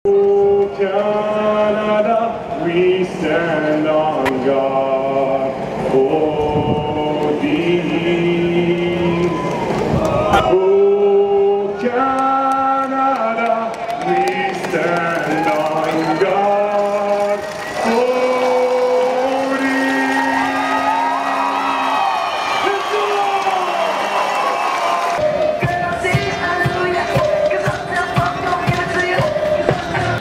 Oh, Canada, we stand on guard. Oh, these. Oh, Canada, we stand on guard. Oh, these.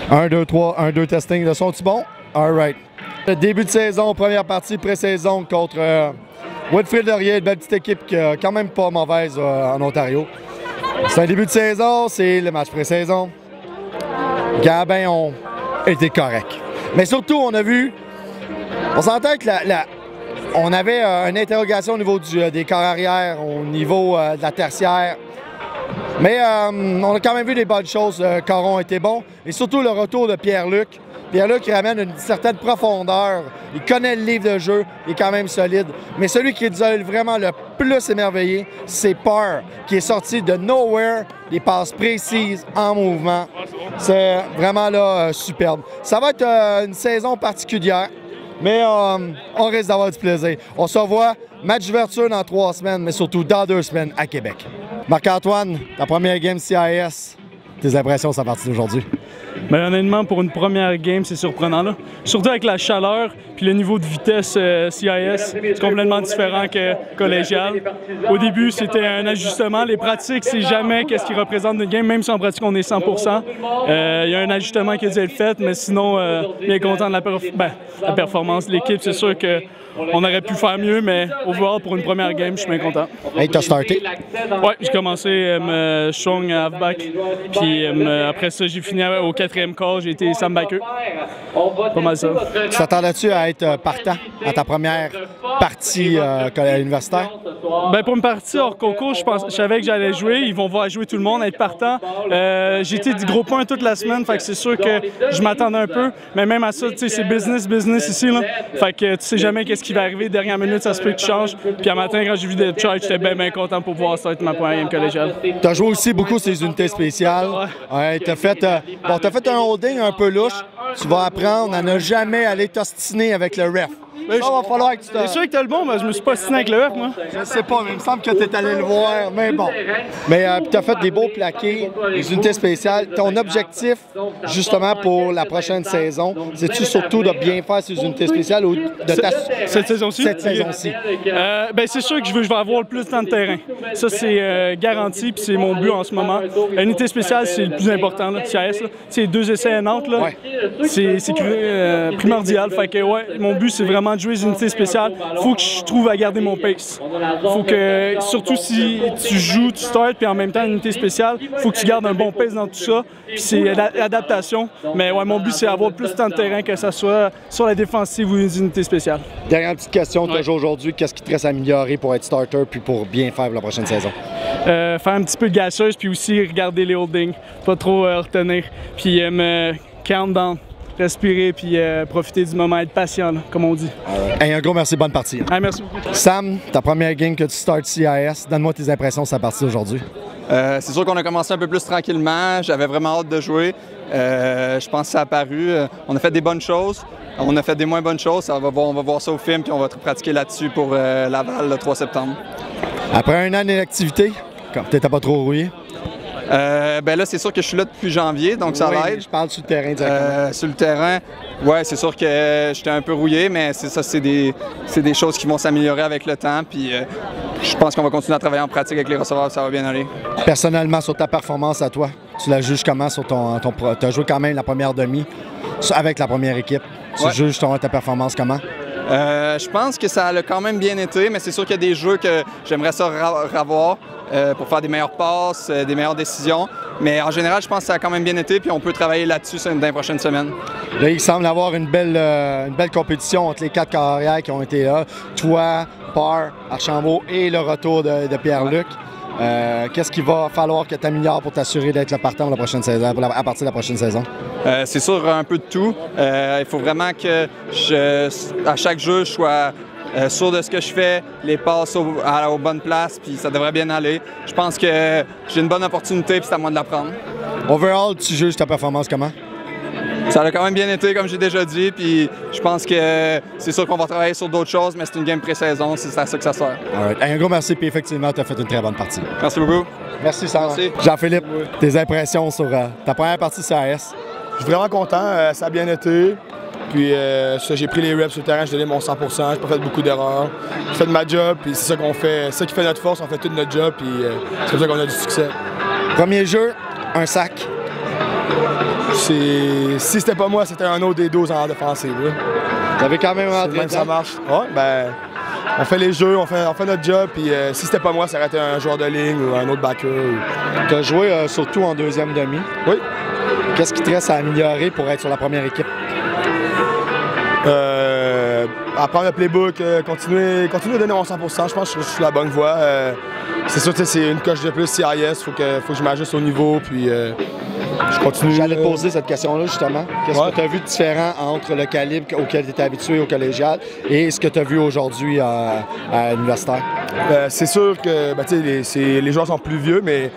1, 2, 3, 1, 2, testing. Le son-tu bon? All right. Le début de saison, première partie pré-saison contre Woodfield Laurier, une belle petite équipe qui est quand même pas mauvaise en Ontario. C'est un début de saison, c'est le match pré-saison. Gabin ont été corrects. Mais surtout, on a vu, on s'entend que on avait une interrogation au niveau des corps arrière, au niveau de la tertiaire. Mais on a quand même vu des bonnes choses. Caron était bon. Et surtout le retour de Pierre-Luc. Pierre-Luc ramène une certaine profondeur. Il connaît le livre de jeu. Il est quand même solide. Mais celui qui nous a vraiment le plus émerveillé, c'est Parr, qui est sorti de nowhere. Des passes précises, en mouvement. C'est vraiment là superbe. Ça va être une saison particulière. Mais on risque d'avoir du plaisir. On se revoit, match d'ouverture dans 3 semaines, mais surtout dans 2 semaines à Québec. Marc-Antoine, ta première game CIS, tes impressions sur la partie d'aujourd'hui? Bien, honnêtement, pour une première game, c'est surprenant, là. Surtout avec la chaleur puis le niveau de vitesse CIS, c'est complètement différent que collégial. Au début, c'était un ajustement. Les pratiques, c'est jamais qu'est-ce qui représente une game, même si en pratique, on est 100%. Il y a un ajustement qui a dû être fait, mais sinon, bien content de la performance de l'équipe. C'est sûr qu'on aurait pu faire mieux, mais overall, pour une première game, je suis bien content. Hey, t'as starté? Ouais, j'ai commencé strong à halfback, puis après ça, j'ai fini au 4e quart, j'ai été Sam Baker. Pas mal ça. Tu t'attendais-tu à être partant à ta première partie universitaire? Ben pour une partie hors concours, je savais que j'allais jouer. Ils vont voir jouer tout le monde, être partant. J'ai été du gros point toute la semaine, fait que c'est sûr que je m'attendais un peu. Mais même à ça, tu sais, c'est business ici, là. Fait que tu sais jamais qu'est-ce qui va arriver. Dernière minute, ça se peut que tu changes. Puis à matin, quand j'ai vu des charges, j'étais bien content pour pouvoir starter ma première game collégiale. Tu as joué aussi beaucoup sur les unités spéciales. Ouais, tu as fait un holding un peu louche. Tu vas apprendre à ne jamais aller t'ostiner avec le ref. Ça va falloir que tu te... C'est sûr que t'as le bon, mais je me suis pas ostiné avec le ref, moi. Je sais pas, mais il me semble que tu es allé le voir, mais bon. Mais tu as fait des beaux plaqués, des unités spéciales. Ton objectif, justement, pour la prochaine saison, c'est-tu surtout de bien faire ces unités spéciales ou de cette saison-ci? Cette saison-ci. Ben c'est sûr que je vais avoir le plus de temps de terrain. Ça, c'est garanti, puis c'est mon but en ce moment. L'unité spéciale, c'est le plus important, là, CIS. C'est 2 essais à Nantes, là. Ouais. C'est primordial. Fait que, ouais, mon but, c'est vraiment de jouer les unités spéciales. Faut que je trouve à garder mon pace. Faut que, surtout si tu joues, tu starts, puis en même temps, une unité spéciale, faut que tu gardes un bon pace dans tout ça. Puis c'est l'adaptation. Mais ouais, mon but, c'est d'avoir plus de temps de terrain, que ce soit sur la défensive ou les unités spéciales. Dernière petite question, tu joues aujourd'hui. Qu'est-ce qui te reste à améliorer pour être starter puis pour bien faire la prochaine saison? Faire un petit peu de gasseuse, puis aussi regarder les holdings. Pas trop retenir. Puis me count down. Respirer puis profiter du moment, être patient, là, comme on dit. Hey, un gros merci, bonne partie. Hey, merci beaucoup. Sam, ta première game que tu startes CIS, donne-moi tes impressions sur la partie d'aujourd'hui. C'est sûr qu'on a commencé un peu plus tranquillement. J'avais vraiment hâte de jouer. Je pense que ça a apparu. On a fait des bonnes choses. On a fait des moins bonnes choses. On va voir ça au film puis on va pratiquer là-dessus pour Laval le 3 septembre. Après un an d'inactivité, quand t'étais pas trop rouillé? Ben là, c'est sûr que je suis là depuis janvier, donc ça l'aide. Je parle sur le terrain directement. Sur le terrain, ouais, c'est sûr que j'étais un peu rouillé, mais c'est des choses qui vont s'améliorer avec le temps. Puis je pense qu'on va continuer à travailler en pratique avec les receveurs, ça va bien aller. Personnellement, sur ta performance à toi, tu la juges comment sur tu as joué quand même la première demi avec la première équipe. Tu juges ta performance comment? Je pense que ça a quand même bien été, mais c'est sûr qu'il y a des jeux que j'aimerais ça revoir pour faire des meilleures passes, des meilleures décisions. Mais en général, je pense que ça a quand même bien été, puis on peut travailler là-dessus dans les prochaines semaines. Là, il semble avoir une belle compétition entre les 4 carrières qui ont été là. Toi, Parr, Archambault et le retour de Pierre-Luc. Qu'est-ce qu'il va falloir que tu améliores pour t'assurer d'être le partant la prochaine saison, à partir de la prochaine saison? C'est sûr, un peu de tout. Il faut vraiment que à chaque jeu, je sois sûr de ce que je fais, les passes aux bonnes places, puis ça devrait bien aller. Je pense que j'ai une bonne opportunité, puis c'est à moi de la prendre. Overall, tu juges ta performance comment? Ça a quand même bien été, comme j'ai déjà dit, puis je pense que c'est sûr qu'on va travailler sur d'autres choses, mais c'est une game pré-saison, c'est à ça que ça sert. Right. Un gros merci, puis effectivement, tu as fait une très bonne partie. Merci beaucoup. Merci, Sarah. Merci. Jean-Philippe, tes impressions sur ta première partie CAS? Je suis vraiment content, ça a bien été. Puis j'ai pris les reps sur le terrain, j'ai donné mon 100%, j'ai pas fait beaucoup d'erreurs. J'ai fait de ma job, puis c'est ça qu'on fait, c'est ça qui fait notre force, on fait tout notre job, puis c'est comme ça qu'on a du succès. Premier jeu, un sac. Si c'était pas moi, c'était un autre des 12 en défensive. Vous avez quand même rentré Même ça marche. Ouais, ben, on fait les jeux, on fait notre job, puis si c'était pas moi, ça aurait été un joueur de ligne ou un autre backer. Tu as joué surtout en deuxième demi. Oui. Qu'est-ce qui te reste à améliorer pour être sur la première équipe? Apprendre le playbook, continuer à donner mon 100%, je pense que je suis sur la bonne voie. C'est sûr que c'est une coche de plus CIS, faut que je m'ajuste au niveau, puis je continue. J'allais te poser cette question-là justement. Qu'est-ce que tu as vu de différent entre le calibre auquel tu étais habitué au collégial et ce que tu as vu aujourd'hui à l'universitaire? C'est sûr que les joueurs sont plus vieux, mais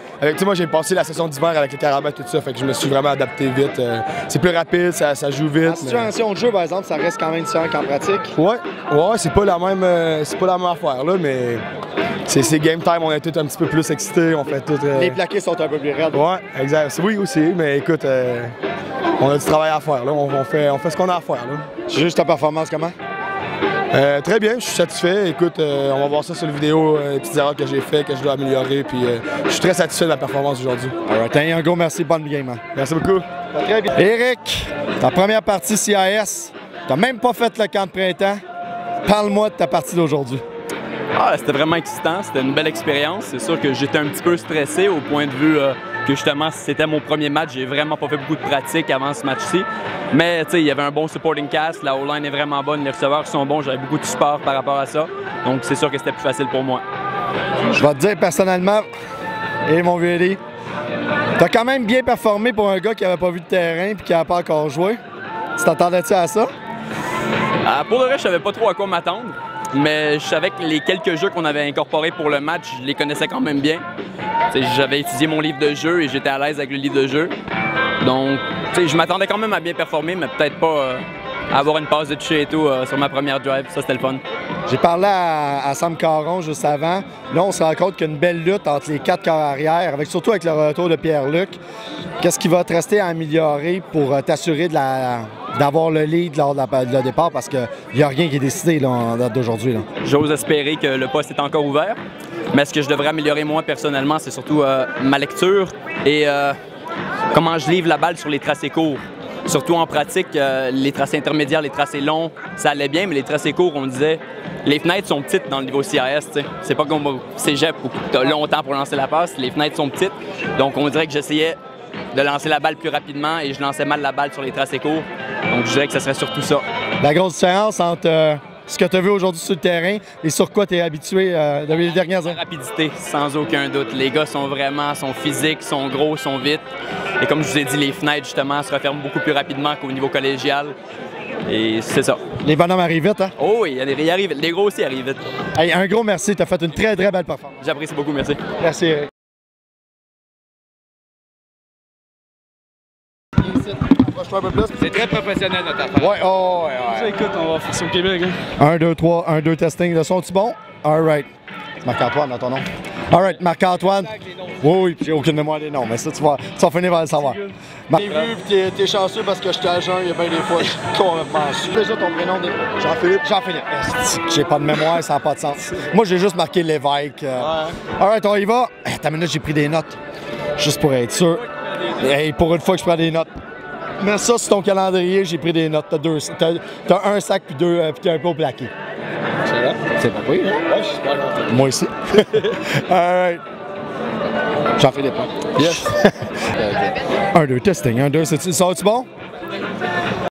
moi j'ai passé la saison d'hiver avec les Carabins et tout ça, fait que je me suis vraiment adapté vite. C'est plus rapide, ça joue vite. En situation de jeu, par exemple, ça reste quand même différent qu'en pratique? Ouais, c'est pas la même affaire là, mais c'est game time, on est tous un petit peu plus excités, on fait tout. Les plaqués sont un peu plus raides. Ouais, exact. Oui aussi, mais écoute, on a du travail à faire là, on fait ce qu'on a à faire là. Juste ta performance comment? Très bien, je suis satisfait. Écoute, on va voir ça sur la vidéo, les petites erreurs que j'ai faites, que je dois améliorer, puis je suis très satisfait de ma performance aujourd'hui. Un gros merci, bonne game. Hein. Merci beaucoup. Très bien. Éric, ta première partie CIS, t'as même pas fait le camp de printemps. Parle-moi de ta partie d'aujourd'hui. C'était vraiment excitant, c'était une belle expérience. C'est sûr que j'étais un petit peu stressé au point de vue que justement c'était mon premier match. J'ai vraiment pas fait beaucoup de pratique avant ce match-ci. Mais il y avait un bon supporting cast, la O-line est vraiment bonne, les receveurs sont bons, j'avais beaucoup de support par rapport à ça. Donc c'est sûr que c'était plus facile pour moi. Je vais te dire personnellement, mon vieux Eddie, t'as quand même bien performé pour un gars qui avait pas vu de terrain et qui n'avait pas encore joué. Tu t'attendais-tu à ça? Pour le reste, je savais pas trop à quoi m'attendre. Mais je savais que les quelques jeux qu'on avait incorporés pour le match, je les connaissais quand même bien. J'avais étudié mon livre de jeu et j'étais à l'aise avec le livre de jeu. Donc, je m'attendais quand même à bien performer, mais peut-être pas à avoir une passe de toucher et tout sur ma première drive. Ça, c'était le fun. J'ai parlé à Sam Caron juste avant. Là, on se rend compte qu'il y a une belle lutte entre les 4 corps arrière, surtout avec le retour de Pierre-Luc. Qu'est-ce qui va te rester à améliorer pour t'assurer d'avoir le lead lors de le départ? Parce qu'il n'y a rien qui est décidé là, en date d'aujourd'hui. J'ose espérer que le poste est encore ouvert. Mais ce que je devrais améliorer moi personnellement, c'est surtout ma lecture et comment je livre la balle sur les tracés courts. Surtout en pratique, les tracés intermédiaires, les tracés longs, ça allait bien, mais les tracés courts, on disait, les fenêtres sont petites dans le niveau CIS. C'est pas comme au cégep où tu as longtemps pour lancer la passe, les fenêtres sont petites. Donc on dirait que j'essayais de lancer la balle plus rapidement et je lançais mal la balle sur les tracés courts. Donc je dirais que ce serait surtout ça. La grosse différence entre ce que tu as vu aujourd'hui sur le terrain et sur quoi tu es habitué depuis les dernières années? La rapidité, sans aucun doute. Les gars sont physiques, sont gros, sont vite. Et comme je vous ai dit, les fenêtres, justement, se referment beaucoup plus rapidement qu'au niveau collégial. Et c'est ça. Les bonhommes arrivent vite, hein? Oh oui, ils arrivent vite. Les gros aussi arrivent vite. Hey, un gros merci, tu as fait une très belle performance. J'apprécie beaucoup, merci. Merci. C'est très professionnel notre affaire. Ouais. Écoute, on va faire ça au Québec. 1, 2, 3, 1, 2, testing. Le son, tu bon? All right. C'est Marc-Antoine dans ton nom. All right, Marc-Antoine. Oui, j'ai aucune mémoire des noms, mais ça, tu vas finir par le savoir. T'es vu, t'es chanceux parce que je suis à jeun, il y a bien des fois, je suis complètement su. Déjà ton prénom de Jean-Philippe. Jean-Philippe. J'ai pas de mémoire, ça n'a pas de sens. Moi, j'ai juste marqué l'évêque. All right, on y va. T'as minute, j'ai pris des notes. Juste pour être sûr. Hey, pour une fois que je prends des notes. Mets ça sur ton calendrier, j'ai pris des notes. T'as un sac puis t'es un peu au plaqué. C'est pas pire, hein? Ouais, je suis super content. Moi aussi. All right. Jean-Philippe. Yes. 1, 2, testing. 1, 2, ça va-tu bon?